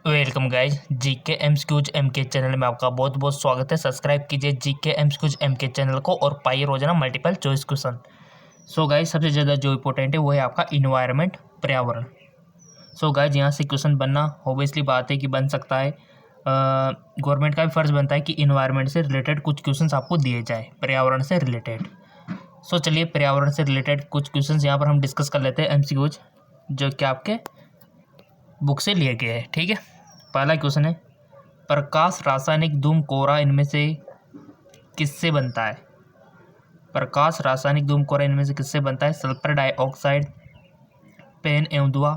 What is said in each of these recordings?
Welcome guys GK MCQs MK channel में आपका बहुत बहुत स्वागत है। सब्सक्राइब कीजिए जीके एमसीक्यूज एमके चैनल को और पाइए रोजाना multiple choice question. So guys सबसे ज़्यादा जो इंपॉर्टेंट है वो है आपका इन्वायरमेंट, पर्यावरण। सो गाइज यहाँ से क्वेश्चन बनना ऑब्वियसली बात है कि बन सकता है। गवर्नमेंट का भी फर्ज बनता है कि इन्वायरमेंट से रिलेटेड कुछ क्वेश्चन आपको दिए जाए, पर्यावरण से रिलेटेड। सो चलिए पर्यावरण से रिलेटेड कुछ क्वेश्चन यहाँ पर हम डिस्कस कर लेते हैं, एमसीक्यूज जो कि आपके बुक से लिए गए हैं। ठीक है, पहला क्वेश्चन है, प्रकाश, रासायनिक, धूम, कोहरा इनमें से किससे बनता है? प्रकाश, रासायनिक, धूम, कोहरा इनमें से किससे बनता है? सल्फर डाइऑक्साइड, पेन एवं धुआं,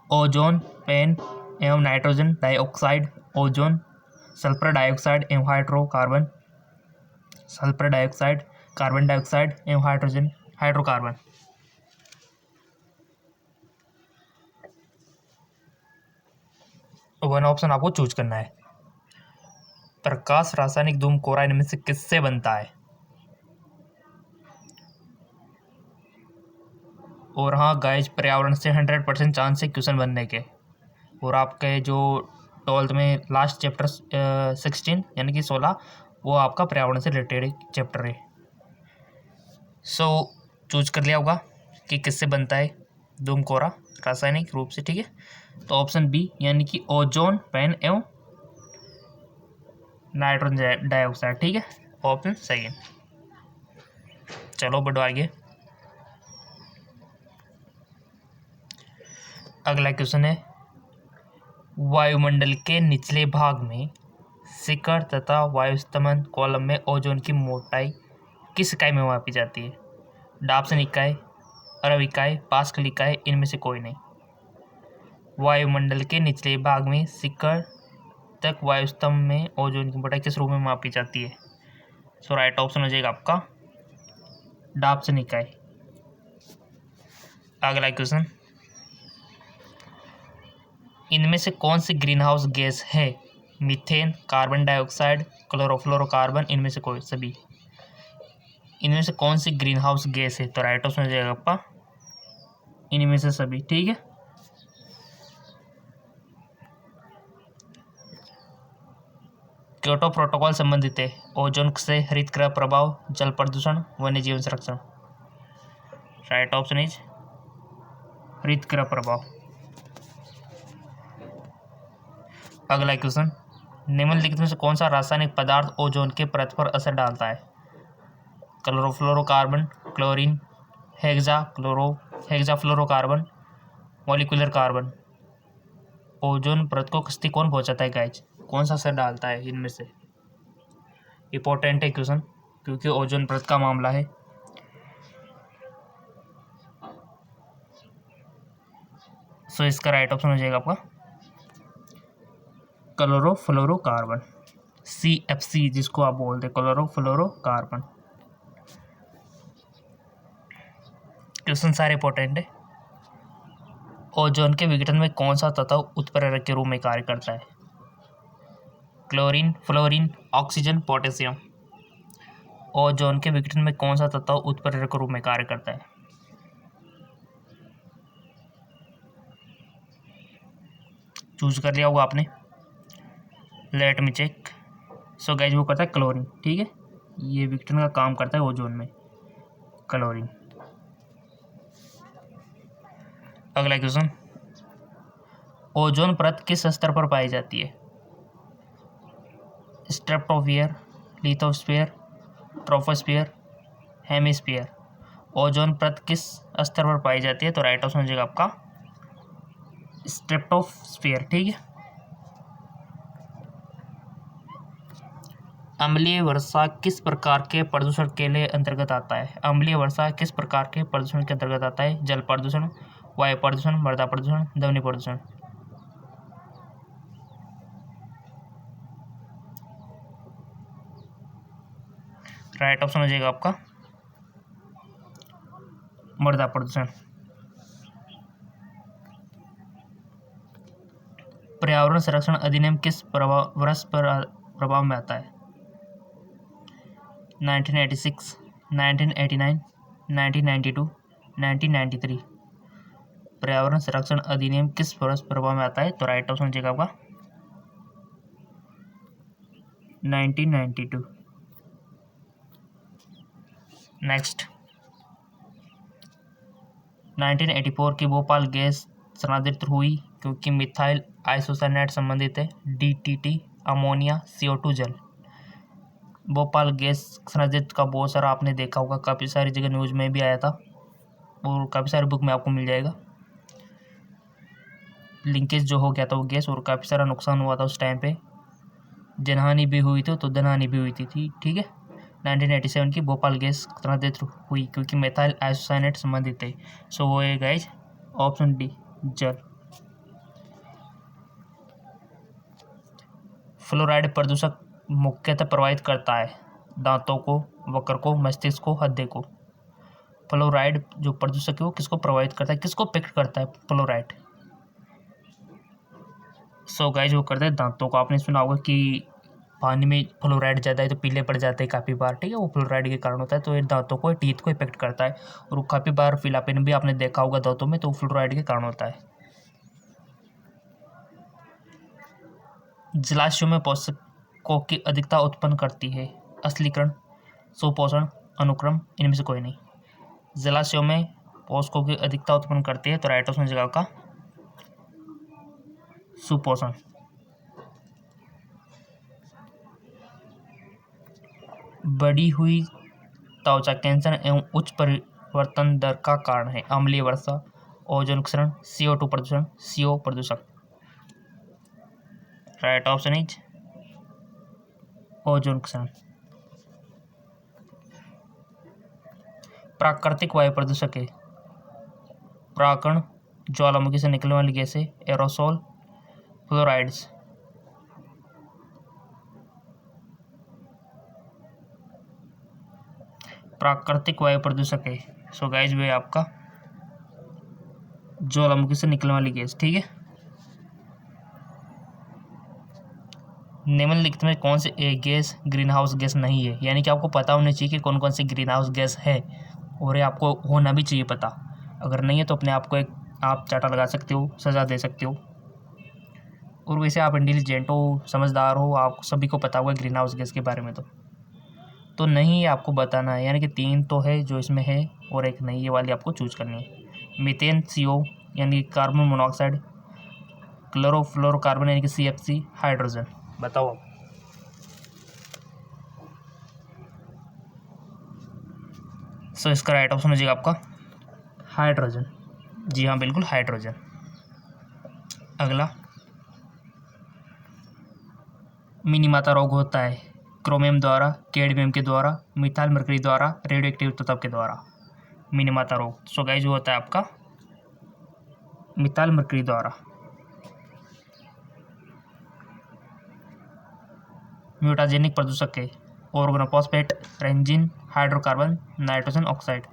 ओजोन, पेन एवं nitrogen dioxide, ozone, sulphur dioxide एवं hydrocarbon, sulphur dioxide, carbon dioxide एवं हाइड्रोजन हाइड्रोकार्बन। वन ऑप्शन आपको चूज करना है। प्रकाश, रासायनिक, धूम, कोहरा इनमें से किससे बनता है? और हाँ गाइज, पर्यावरण से 100% चांस है क्वेश्चन बनने के। और आपके जो 12th में लास्ट चैप्टर 16 यानी कि 16 वो आपका पर्यावरण से रिलेटेड चैप्टर है। सो चूज कर लिया होगा कि किससे बनता है धूम, कोहरा रासायनिक रूप से। ठीक है, तो ऑप्शन बी यानी कि ओजोन, पेन एवं नाइट्रोजन डाइऑक्साइड। ठीक है, ऑप्शन सही है। चलो बढ़ो आगे। अगला क्वेश्चन है, वायुमंडल के निचले भाग में शिखर तथा वायुस्तमन कॉलम में ओजोन की मोटाई किस इकाई में मापी जाती है? डाप्सन इकाई, अरब इकाई, पास्कल इकाई, इनमें से कोई नहीं। वायुमंडल के निचले भाग में शिखर तक वायुस्तंभ में ओजोन की मोटाई किस रूप में मापी जाती है? सो राइट ऑप्शन हो जाएगा आपका डाप्सन इकाई। अगला क्वेश्चन, इनमें से कौन सी ग्रीन हाउस गैस है? मीथेन, कार्बन डाइऑक्साइड, क्लोरोफ्लोरोकार्बन, इनमें से कोई सभी। इनमें से कौन सी ग्रीन हाउस गैस है? तो राइट ऑप्शन हो जाएगा आपका इनमें से सभी। ठीक है, क्योटो प्रोटोकॉल संबंधित है ओजोन से हरित गृह प्रभाव, जल प्रदूषण, वन्य जीवन संरक्षण। राइट ऑप्शन इज हरित गृह प्रभाव। अगला क्वेश्चन, निम्नलिखित में से कौन सा रासायनिक पदार्थ ओजोन के परत पर असर डालता है? Chlorofluorocarbon, chlorine, hexafluorocarbon, molecular carbon. Ozone परत को क्षति कौन पहुंचाता है गाइज? कौन सा असर डालता है इनमें से? इंपॉर्टेंट है क्वेश्चन क्योंकि ओजोन परत का मामला है। सो इसका राइट ऑप्शन हो जाएगा आपका क्लोरोफ्लोरोकार्बन, CFC जिसको आप बोलते हैं, क्लोरोफ्लोरोकार्बन। क्वेश्चन सारे इंपॉर्टेंट है। ओजोन के विघटन में कौन सा तत्व उत्प्रेरक के रूप में कार्य करता है? Chlorine, fluorine, oxygen, potassium. Ozone के विघटन में कौन सा तत्व उत्प्रेरक के रूप में कार्य करता है? चूज कर लिया होगा आपने, let me check. So guys वो करता है क्लोरीन। ठीक है, ये विघटन का काम करता है ओजोन में, क्लोरीन। अगला क्वेश्चन, ओजोन परत किस स्तर पर पाई जाती है? Stratosphere, lithosphere, troposphere, hemisphere. Ozone परत किस स्तर पर पाई जाती है? तो राइट ऑप्शन हो जाएगा आपका स्ट्रेटोस्फीयर। ठीक है, अम्लीय वर्षा किस प्रकार के प्रदूषण के लिए अंतर्गत आता है? अम्लीय वर्षा किस प्रकार के प्रदूषण के अंतर्गत आता है? जल प्रदूषण, वायु प्रदूषण, मृदा प्रदूषण, ध्वनि प्रदूषण। राइट ऑप्शन हो जाएगा आपका मृदा प्रदूषण। पर्यावरण संरक्षण अधिनियम किस वर्ष पर प्रभाव में आता है? 1986, 1989, 1992, 1993। पर्यावरण संरक्षण अधिनियम किस वर्ष प्रभाव में आता है? तो राइट ऑप्शन हो जाएगा आपका 1992। नेक्स्ट, 1984 की भोपाल गैस संसाधित हुई क्योंकि मिथाइल आइसोसाइनेट संबंधित है, DTT, अमोनिया, CO2 जल। भोपाल गैस संसाधित का बहुत सारा आपने देखा होगा, काफ़ी सारी जगह न्यूज़ में भी आया था और काफ़ी सारी बुक में आपको मिल जाएगा। लिंकेज जो हो गया था वो गैस, और काफ़ी सारा नुकसान हुआ था उस टाइम पे, जनहानि भी हुई थी तो धनहानि भी हुई थी, ठीक है। 1987 की भोपाल गैस संसाधित हुई क्योंकि मेथाइल आइसोसाइनेट संबंधित है। सो वो है गाइज ऑप्शन डी, जल। फ्लोराइड प्रदूषक मुख्यतः प्रभावित करता है दांतों को, वक्र को, मस्तिष्क को, हृदय को। फ्लोराइड जो प्रदूषक है वो किसको प्रभावित करता है, किसको इफेक्ट करता है फ्लोराइड? सो गाइज वो करता है दांतों को। आपने सुना होगा कि पानी में फ्लोराइड ज़्यादा है तो पीले पड़ जाते हैं काफ़ी बार, ठीक है, वो फ्लोराइड के कारण होता है। तो ये दांतों को, टीथ को इफेक्ट करता है, और वो काफ़ी बार पीलापन भी आपने देखा होगा दांतों में, तो फ्लोराइड के कारण होता है। जलाशयों में पोषकों की अधिकता उत्पन्न करती है असलीकरण, सुपोषण, अनुक्रम, इनमें से कोई नहीं। जलाशयों में पोषकों की अधिकता उत्पन्न करती है तो राइट ऑप्शन जगह का सुपोषण। बढ़ी हुई त्वचा कैंसर एवं उच्च परिवर्तन दर का कारण है अम्लीय वर्षा, ओजोन क्षरण, CO2 प्रदूषण, CO प्रदूषक। राइट ऑप्शन इज ओजोन क्षरण। प्राकृतिक वायु प्रदूषक है प्राकण, ज्वालामुखी से निकलने वाली गैसें, एरोसोल, फ्लोराइड्स। प्राकृतिक वायु प्रदूषक है। सो गाइज वे आपका ज्वालामुखी से निकलने वाली गैस, ठीक है। निम्नलिखित में कौन सी एक गैस ग्रीन हाउस गैस नहीं है? यानी कि आपको पता होना चाहिए कि कौन कौन सी ग्रीन हाउस गैस है, और ये आपको होना भी चाहिए पता। अगर नहीं है तो अपने आप को एक आप चाटा लगा सकते हो, सज़ा दे सकते हो। और वैसे आप इंटेलिजेंट हो, समझदार हो, आपको सभी को पता होगा ग्रीन हाउस गैस के बारे में। तो नहीं आपको बताना है, यानी कि 3 तो है जो इसमें है और एक नहीं, ये वाली आपको चूज करनी है। मीथेन, CO यानी कि कार्बन मोनोऑक्साइड, क्लोरोफ्लोरोकार्बन यानी कि CFC, हाइड्रोजन। बताओ आप। सो इसका राइट ऑप्शन हो जाएगा आपका हाइड्रोजन। जी हाँ, बिल्कुल हाइड्रोजन। अगला, मिनीमाता रोग होता है क्रोमियम द्वारा, कैडमियम के द्वारा, मिथाइल मरकरी द्वारा, रेडियो एक्टिव तत्व के द्वारा। मिनीमाता रोग सो गाइस जो होता है आपका मिथाइल मरकरी द्वारा। म्यूटाजेनिक प्रदूषक है ऑर्गेनोफॉस्फेट, रेंजिन, hydrocarbon, nitrogen oxide.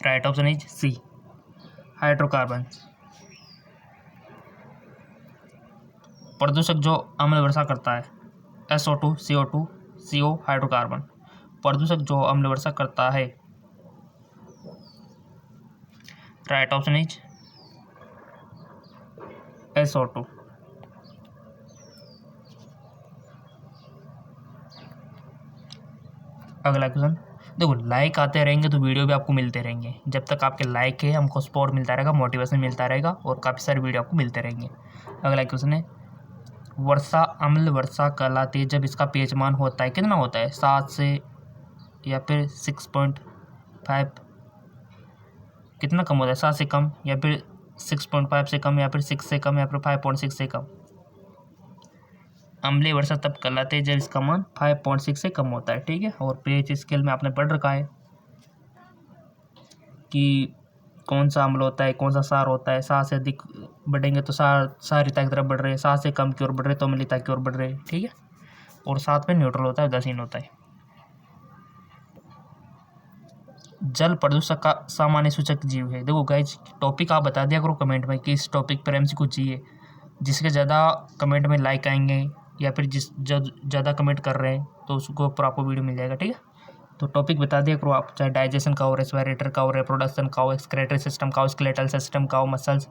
Right option is C, hydrocarbon. प्रदूषक जो अम्ल वर्षा करता है SO2, CO2, CO, हाइड्रोकार्बन। प्रदूषक जो अम्ल वर्षा करता है, राइट ऑप्शन इज SO2। अगला क्वेश्चन देखो, लाइक आते रहेंगे तो वीडियो भी आपको मिलते रहेंगे। जब तक आपके लाइक है हमको सपोर्ट मिलता रहेगा, मोटिवेशन मिलता रहेगा, और काफ़ी सारे वीडियो आपको मिलते रहेंगे। अगला क्वेश्चन है, वर्षा अम्ल वर्षा कहलाती है जब इसका pH मान होता है, कितना होता है, 7 से या फिर 6.5, कितना कम होता है, 7 से कम या फिर 6.5 से कम या फिर 6 से कम या फिर 5.6 से कम। अम्लीय वर्षा तब कहलाती है जब इसका मान 5.6 से कम होता है, ठीक है। और pH स्केल में आपने पढ़ रखा है कि कौन सा अम्ल होता है, कौन सा सार होता है। 7 से अधिक बढ़ेंगे तो सारिता की तरफ बढ़ रहे, 7 से कम की ओर बढ़ रहे तो अम्लता की ओर बढ़ रहे, ठीक है। और 7 में न्यूट्रल होता है, उदासीन होता है। जल प्रदूषक का सामान्य सूचक जीव है। देखो गाइज, टॉपिक आप बता दिया करो कमेंट में कि इस टॉपिक पर MCQ चाहिए। जिसके ज़्यादा कमेंट में लाइक आएंगे या फिर जिस ज़्यादा कमेंट कर रहे हैं तो उसको ऊपर आपको वीडियो मिल जाएगा, ठीक है। तो टॉपिक बता दिया करो आप, चाहे डाइजेशन का हो, रेस्पिरेटर का हो, रिप्रोडक्शन का हो, एक्सक्रेटरी सिस्टम का हो, स्केलेटल सिस्टम का हो, मसल्स,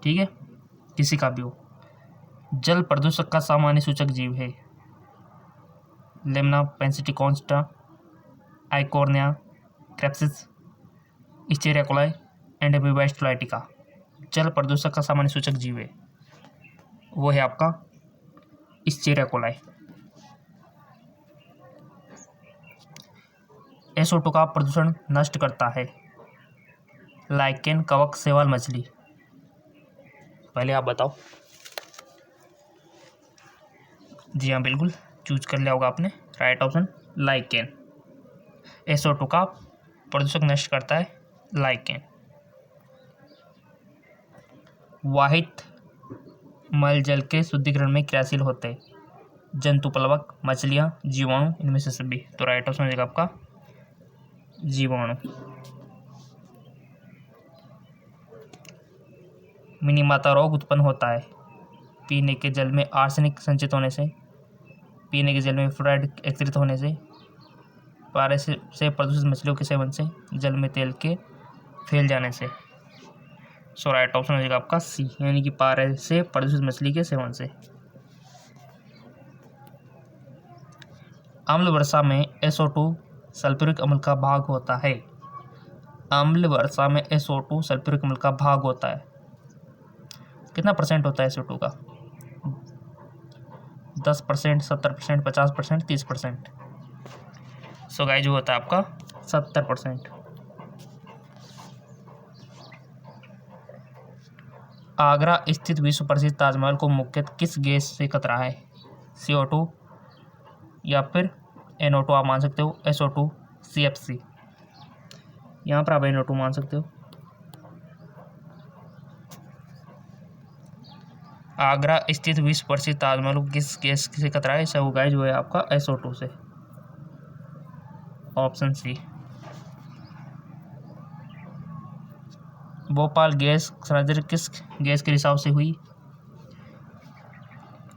ठीक है, किसी का भी हो। जल प्रदूषक का सामान्य सूचक जीव है लेमना पेंसिटिकोस्टा, आइकोर्निया, क्रेप्सिस, इस्चेरिया कोलाई एंड एमीबाइस्टोलाइटिका। जल प्रदूषक का सामान्य सूचक जीव है वो है आपका इस्चेरिया कोलाई। SO2 का प्रदूषण नष्ट करता है लाइकेन, कवक, शैवाल, मछली। पहले आप बताओ। जी हाँ, बिल्कुल चूज कर लिया होगा आपने, राइट ऑप्शन लाइकेन। SO2 का प्रदूषक नष्ट करता है लाइकेन। वाहित मल जल के शुद्धिकरण में क्रियाशील होते हैं जंतु, प्लवक, मछलियाँ, जीवाणु, इनमें से सभी। तो राइट ऑप्शन हो जाएगा आपका जीवाणु। मिनीमाता रोग उत्पन्न होता है पीने के जल में आर्सेनिक संचित होने से, पीने के जल में फ्लोराइड एकत्रित होने से, पारे से प्रदूषित मछलियों के सेवन से, जल में तेल के फैल जाने से। सो राइट ऑप्शन हो जाएगा आपका सी, यानी कि पारे से प्रदूषित मछली के सेवन से। अम्ल वर्षा में SO2 सल्फ्यूरिक अम्ल का भाग होता है। अम्ल वर्षा में SO2 सल्फ्यूरिक अम्ल का भाग होता है। कितना परसेंट होता है SO2 का? 10%, 70%, 50%, 30%। सो गाइस जो होता है आपका 70%। आगरा स्थित विश्व प्रसिद्ध ताजमहल को मुख्यतः किस गैस से खतरा है? CO2 या फिर NO2 आप मान सकते हो, SO2, CFC। यहाँ पर आप NO2 मान सकते हो। आगरा स्थित विश्व प्रसिद्ध ताजमहल को किस गैस से खतरा है? सब गाइस जो है आपका SO2 से, option C. Bhopal gas surgery किस गैस के रिसाव से हुई?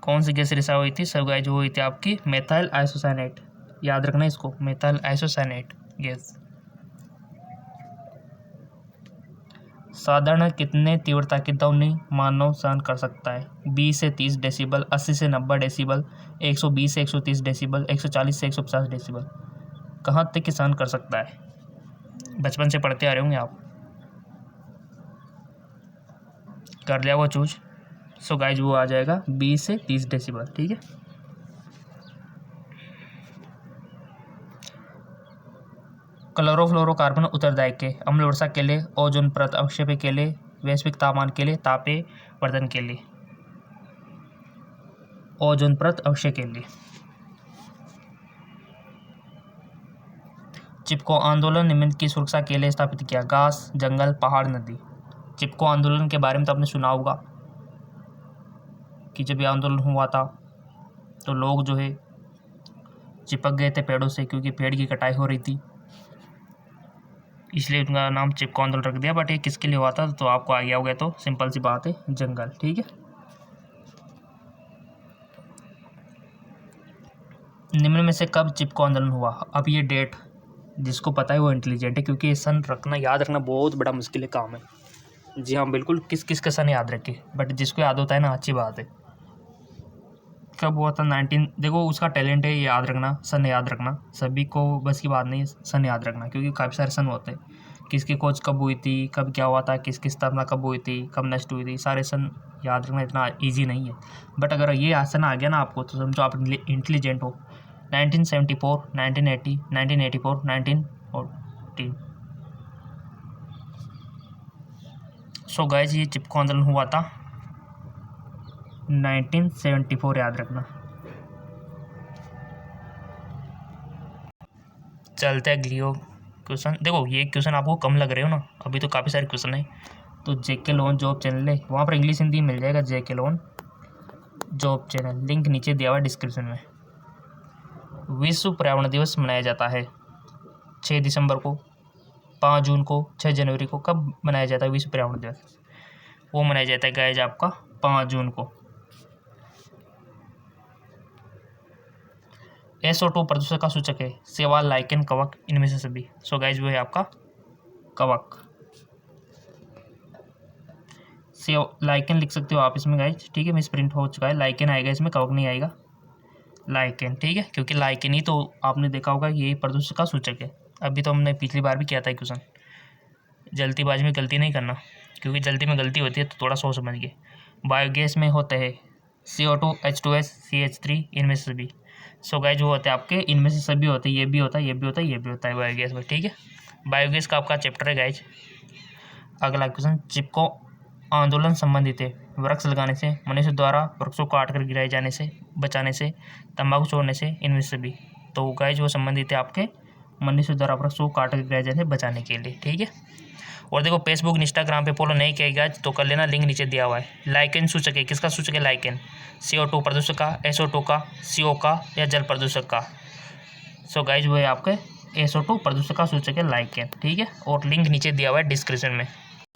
कौन सी गैस रिसाव हुई थी? सब गाइस जो हुई थी आपकी मेथाइल आइसोसाइनेट। याद रखना इसको, मेथाइल आइसोसाइनेट गैस। साधारण कितने तीव्रता की ध्वनि मानव सहन कर सकता है? 20 से 30 डेसिबल, 80 से 90 डेसिबल, 120 से 130 डेसिबल, 140 से 150 डेसिबल। कहाँ तक की सहन कर सकता है? बचपन से पढ़ते आ रहे होंगे आप। कर लिया वो चूज। सो गाइज वो आ जाएगा 20 से 30 डेसिबल, ठीक है। क्लोरोफ्लोरोकार्बन उत्तरदायी के अम्ल वर्षा के लिए, ओजोन परत अवक्षेपण के लिए, वैश्विक तापमान के लिए, तापीय वर्धन के लिए। ओजोन परत अवक्षय के लिए। चिपको आंदोलन निम्न की सुरक्षा के लिए स्थापित किया? घास, जंगल, पहाड़, नदी। चिपको आंदोलन के बारे में तो आपने सुना होगा कि जब ये आंदोलन हुआ था तो लोग जो है चिपक गए थे पेड़ों से, क्योंकि पेड़ की कटाई हो रही थी, इसलिए उनका नाम चिपको आंदोलन रख दिया। बट ये किसके लिए हुआ था तो आपको आ गया होगा, तो सिंपल सी बात है, जंगल, ठीक है। निम्न में से कब चिपको आंदोलन हुआ? अब ये डेट जिसको पता है वो इंटेलिजेंट है, क्योंकि ये सन रखना, याद रखना बहुत बड़ा मुश्किल काम है। जी हाँ बिल्कुल, किस किस का सन याद रखे, बट जिसको याद होता है ना, अच्छी बात है। कब हुआ था? 19, देखो उसका टैलेंट है याद रखना, सन याद रखना, सभी को बस की बात नहीं है सन याद रखना, क्योंकि काफ़ी सारे सन होते हैं। किसकी खोज कब हुई थी, कब क्या हुआ था, किसकी स्थापना कब हुई थी, कब नष्ट हुई थी, सारे सन याद रखना इतना ईजी नहीं है। बट अगर ये आसन आ गया ना आपको तो समझो आप इंटेलिजेंट हो। 1974, 1980, 1984, 1914। सो गाइस ये चिपको आंदोलन हुआ था 1974, याद रखना। चलते हैं अगली क्वेश्चन। देखो ये क्वेश्चन आपको कम लग रहे हो ना, अभी तो काफ़ी सारे क्वेश्चन है। तो जेके लोन जॉब चैनल है, वहाँ पर इंग्लिश हिंदी मिल जाएगा। जेके लोन जॉब चैनल, लिंक नीचे दिया हुआ है डिस्क्रिप्शन में। विश्व पर्यावरण दिवस मनाया जाता है 6 दिसंबर को, 5 जून को, 6 जनवरी को। कब मनाया जाता है विश्व पर्यावरण दिवस? वो मनाया जाता है गाइस आपका 5 जून को। SO2 प्रदूषक का सूचक है, शैवाल, लाइकेन, कवक, इनमें से सभी। सो गाइज वो है आपका कवक। लाइकेन लिख सकते हो आप इसमें गाइज, ठीक है। मिस प्रिंट हो चुका है, लाइकेन आएगा इसमें, कवक नहीं आएगा, लाइकेन, ठीक है। क्योंकि लाइकेन ही तो आपने देखा होगा यही प्रदूषक का सूचक है। अभी तो हमने पिछली बार भी किया था क्वेश्चन। जल्दीबाजी में गलती नहीं करना, क्योंकि जल्दी में गलती होती है, तो थोड़ा सोच समझ के। बायोगैस में होते हैं CO2, H2S, CH3, इनमें से सभी। सो गाइज वो होते हैं आपके, इनमें से सभी होते हैं, ये भी होता है, ये भी होता है, ये भी होता है बायोगैस में, ठीक है। बायोगैस का आपका चैप्टर है गाइज। अगला क्वेश्चन, चिपको आंदोलन संबंधित है, वृक्ष लगाने से, मनुष्य द्वारा वृक्षों को काट कर गिराए जाने से, बचाने से, तंबाकू छोड़ने से, इनमें से भी। तो गाइज वो संबंधित है आपके मनुष्य द्वारा वृक्षों को काट कर गिराए जाने से बचाने के लिए, ठीक है। और देखो फेसबुक इंस्टाग्राम पे फॉलो नहीं किया गाइज तो कर लेना, लिंक नीचे दिया हुआ है। लाइकेन सूचक है, किसका सूचक है? लाइकेन। CO2 प्रदूषक का, SO2 का, CO का, या जल प्रदूषक का। सो गाइज वो है आपके SO2 प्रदूषक का सूचक है लाइकेन, ठीक है। और लिंक नीचे दिया हुआ है डिस्क्रिप्शन में।